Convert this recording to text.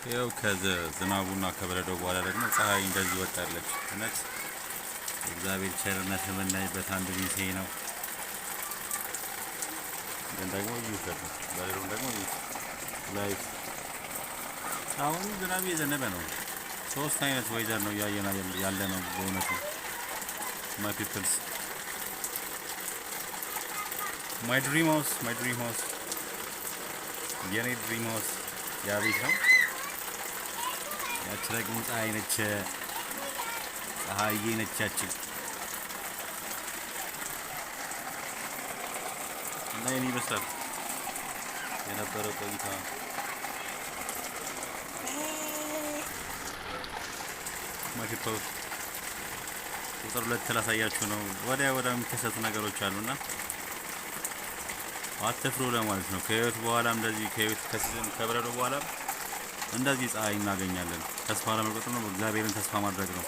ያው ከዝናቡና ከበረዶው በኋላ ደግሞ ፀሐይ እንደዚህ ወጣለች። እውነት እግዚአብሔር ቸርነት የምናይበት አንድ ጊዜ ነው። ግን ደግሞ ይፈር በረዶም ደግሞ ላይ አሁን ዝናብ እየዘነበ ነው። ሶስት አይነት ወይዘር ነው እያየን ያለ ነው በእውነቱ ማይ ፒፕልስ ማይ ድሪም ሃውስ የኔ ድሪም ሃውስ ያ ቤት ነው። ያቺ ደግሞ ፀሐይ ነች፣ ፀሐዬ ነች ያቺ እና ይህን ይመስላል የነበረው ቆይታ። ማሽታው ቁጥር 2 ላሳያችሁ ነው። ወዲያ የሚከሰቱ ነገሮች አሉና አትፍሩ ለማለት ነው። ከህይወት በኋላም እንደዚህ ከበረዶ በኋላ እንደዚህ ፀሐይ እናገኛለን። ተስፋ ለመቁረጥ ነው። እግዚአብሔርን ተስፋ ማድረግ ነው።